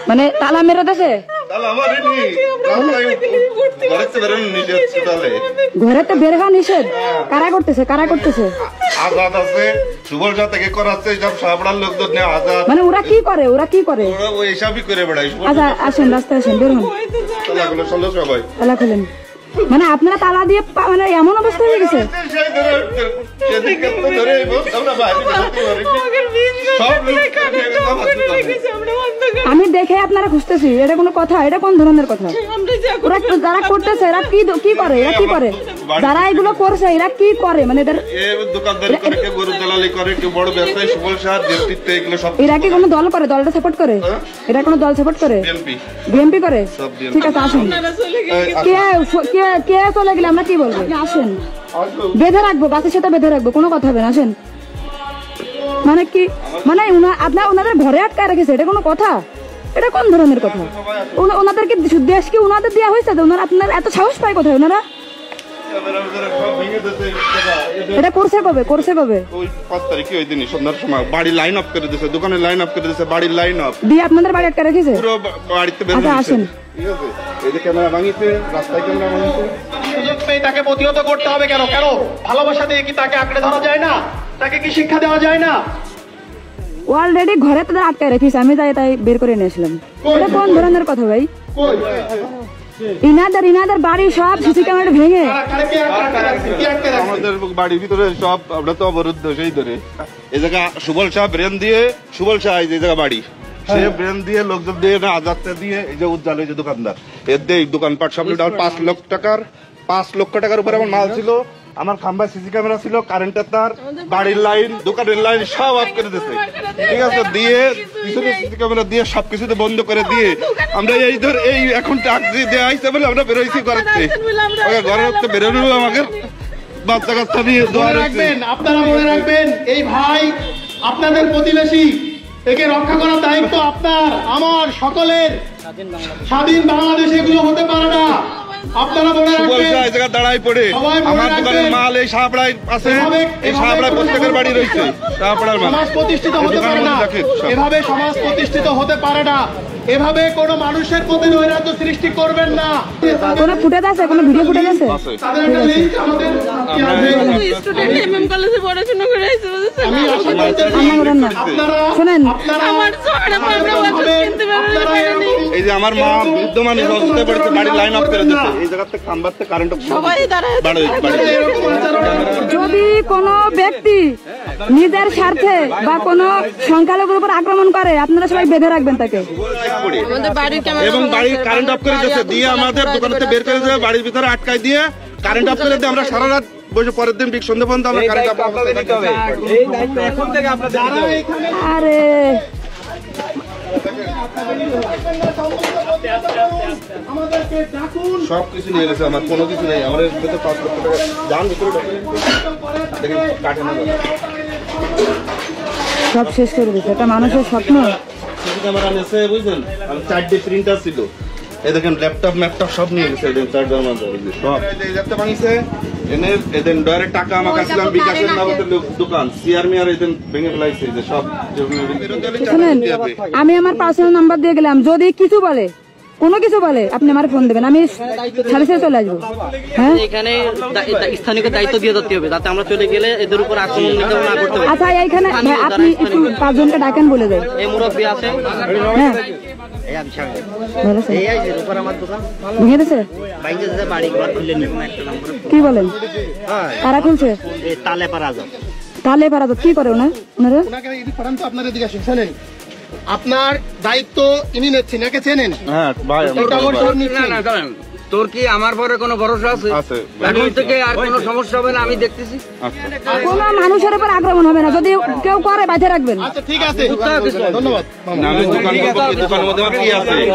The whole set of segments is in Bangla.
মানে তালা মেরে দেছে ঘরে তো বের হওয়া নিষেধ। কারা করতেছে আজাদ আছে সুবল সাথে থেকে করাচ্ছে সব সাবড়ার লোকজন নিয়ে আজাদ। মানে ওরা কি করে ওরা ওই হিসাবই করে বেড়ায়। আচ্ছা আসেন রাস্তায় আসেন, বের হন। তালাগুলো চলো সবাই। তালা খুলেন। মানে আপনারা তালা দিয়ে মানে এমন অবস্থা হয়ে গেছে। আমি দেখে আপনারা খুঁজতেছি, এটা কোনো কথা? এটা কোন ধরনের কথা? ওরা যারা করতেছে এরা কি করে যারা এগুলো করছে এরা কি করে? মানে দোকানদারি করে, কেউ গরু দালালি করে, কেউ বড় ব্যবসায়ী সুবল সাহার নেতৃত্বে এগুলো সব। এরা কি কোনো দল করে? দলটা সাপোর্ট করে? এরা কোনো দল সাপোর্ট করে? বিএনপি করে? ঠিক আছে আসুন। কে চলে গেলে আমরা কি বলবো? আসেন, বেঁধে রাখবো, গাছের সাথে বেঁধে রাখবো, কোনো কথা হবে না। আসেন। মানে কি মানে ওনাদের ঘরে আটকায় রেখেছে, এটা কোনো কথা? এটা কোন ধরনের কথা? ওনাদেরকে দেশ কি ওনাদের দেওয়া হয়েছে? ওনারা আপনার এত সাহস পায় কোথায় ওনারা? এটা করছে কবে? ওই 5 তারিখে ওই দিনই সন্ধ্যার সময় বাড়ি লাইন অফ করে দিয়েছে, দোকানে লাইন অফ করে দিয়েছে, বাড়ির লাইন অফ দিয়ে আপনাদের বাড়ি আটকা রেখেছে পুরো বাড়িতে বের হয়েছে। আসেন, ঠিক আছে, এই যে ক্যামেরা ভাঙিছে, রাস্তায় ক্যামেরা ভাঙিছে। সুযোগ পেয়ে তাকে প্রতিহত করতে হবে। কেন ভালোবাসা দিয়ে কি তাকে আঁকড়ে ধরা যায় না? তাকে কি শিক্ষা দেওয়া যায় না? অলরেডি ঘরে তাদের আটকায় রেখেছে, আমি তাই বের করে নিয়ে আসলাম। এটা কোন ধরনের কথা ভাই? ইনাদের বাড়ি সব সিসি ক্যামেরা ভেঙে আমাদের বাড়ির ভিতরে সব আমরা তো অবরুদ্ধ। সেই ধরে এই জায়গা সুবল শাহ ব্রেন দিয়ে, সুবল শাহ এই জায়গা বাড়ি, সে ব্রেন দিয়ে লোকজন দিয়ে না আজাদটা দিয়ে এই যে উজ্জ্বল এই যে দোকানদার এর দিয়ে দোকানপাট সব 5 লক্ষ টাকার উপরে আমার মাল ছিল। আমার খাম্বায় সিসি ক্যামেরা ছিল, কারেন্টের তার, বাড়ির লাইন, দোকানের লাইন সব অফ করে দিয়েছে। ঠিক আছে, দিয়ে পিছনে সিসি ক্যামেরা দিয়ে সবকিছুতে বন্ধ করে দিয়ে আমরা এই এখন টাক দিয়ে দেওয়া হয়েছে বলে আমরা বেরোইছি ঘরের থেকে বেরোনো। আমাকে বাচ্চা কাচ্চা নিয়ে আপনারা মনে রাখবেন, এই ভাই আপনাদের প্রতিবেশী, একে রক্ষা করার দায়িত্ব আপনার, আমার, সকলের। স্বাধীন বাংলাদেশে এগুলো হতে পারে না। আপনারা মনে রাখবেন, দাঁড়াই পড়ে আমার দোকানের মাল এই সাহাপড়ায় আছে, এই সাহাপড়ায় প্রত্যেকের বাড়ি রয়েছে। সমাজ প্রতিষ্ঠিত হতে পারে না, এভাবে সমাজ প্রতিষ্ঠিত হতে পারে না। এভাবে কোনো মানুষের প্রতি নৈরাজ্য সৃষ্টি করবেন না। কোনো ফুটেজ আছে? কোনো ভিডিও ফুটেজ আছে? তাদের একটা লিংক আমাদের স্টুডেন্ট এমএম কলেজে পড়াশোনা করে আইছে বুঝছেন। আমি আশা করতে আপনারা শুনেন, আমার ছোটরা আমরা ওয়াজ কিনতে পারবো না। এই যে আমার মা বৃদ্ধ মানুষ অসুস্থ পড়েছে, বাড়ি লাইন অফ করে দিয়েছে, এই জায়গাতে খাম্বাতে কারেন্ট সবাই দাঁড়ায়। যদি কোনো ব্যক্তি নিজের স্বার্থে বা কোনো সংখ্যালঘুর উপর আক্রমণ করে, আপনারা সবাই বেঁধে রাখবেন তাকে। আমাদের বাড়ির ক্যামেরা এবং বাড়ির কারেন্ট অফ করে দিয়েছে, দিয়ে আমাদের দোকানেতে বের করে দিয়ে বাড়ির ভিতরে আটকায় দিয়ে কারেন্ট অফ করে দিয়ে আমরা সারা রাত বসে পরের দিন সন্ধ্যা পর্যন্ত আমরা কারেন্ট অফ করে দিতে হবে। এই দায়িত্ব এখন থেকে আপনাদের। আরে সবকিছু নিয়ে গেছে, আমার কোনো কিছু নেই। আমার ভিতরে 5 লক্ষ টাকা যান ভিতরে দেখেন কাটে না, সব শেষ করে দিচ্ছে। এটা মানুষের স্বপ্ন। সিসি ক্যামেরা নিয়েছে বুঝলেন, আর 4D প্রিন্টার ছিল, এই দেখেন ল্যাপটপ ম্যাপটপ সব নিয়ে গেছে। চার্জার মাঝে সব এই ল্যাপটপ ভাঙিছে, এনে এদেন ডয়ারে টাকা আমাকে আসলাম বিকাশের নগদের দোকান সিআর মিয়ার এদেন ভেঙে ফেলাইছে। যে সব শুনেন, আমি আমার পার্সোনাল নাম্বার দিয়ে গেলাম, যদি কিছু বলে, কোনো কিছু বলে, আপনি আমার ফোন দেবেন, আমি সার্ভিসে চলে আসবো। হ্যাঁ, এখানে স্থানীয় দায়িত্ব দিয়ে দিতে হবে, যাতে আমরা চলে গেলে এদের উপর আক্রমণ না করতে পারি। আচ্ছা, এইখানে আপনি একটু 5 জনকে ডাকেন, বলে দেন। এই মুরব্বী আছে, হ্যাঁ, কি বলেন? কারা খুলছে? তালে পারা কি করে ওনারা? আপনারা দিকে আসেন, শোনেন, আপনার দায়িত্ব ইনি নিচ্ছেন, একে চেনেন? হ্যাঁ ভাই, তোর কি আমার পরে কোনো ভরসা আছে? এখন থেকে আর কোনো সমস্যা হবে না, আমি দেখতেছি। কোনো মানুষের উপর আক্রমণ হবে না, যদি কেউ করে বাইরে রাখবেন। আচ্ছা ঠিক আছে, ধন্যবাদ।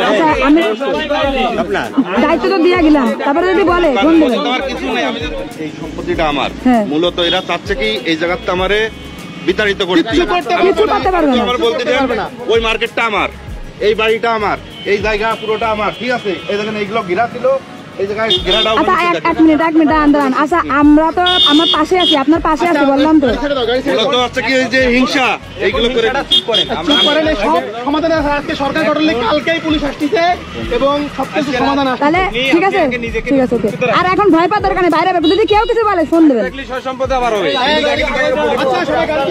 আচ্ছা, আমি দায়িত্ব তো দিয়ে গেলাম, তারপরে যদি বলে ফোন দেবেন। এই সম্পত্তিটা আমার, মূলত এরা চাচ্ছে কি এই জায়গাতে আমারে বিতাড়িত করতে। কিছু করতে পারবে না, আমার বলতে দেন, ওই মার্কেটটা আমার, এই বাড়িটা আমার, এই জায়গা পুরোটা আমার। ঠিক আছে, এই দেখেন এইগুলো ঘিরা ছিল, এই জায়গায় ঘেরাটাও আচ্ছা এক মিনিট দাঁড়ান। আচ্ছা আমরা তো আমার পাশে আছি, আপনার পাশে আছি বললাম তো। ছেড়ে দাও, গাড়ি ছেড়ে দাও। মূলত হচ্ছে কি এই যে হিংসা এইগুলো করে চুপ করেন, এই সব সমাধান আছে। আজকে সরকার গঠনে কালকেই পুলিশ আসতেছে এবং সবকিছু সমাধান আসছে। তাহলে ঠিক আছে ওকে। আর এখন ভয় পাওয়ার দরকার নেই, বাইরে বেরোবেন। যদি কেউ কিছু বলে ফোন দেবেন। সম্পদে আবার হবে আচ্ছা সবাই গাড়ি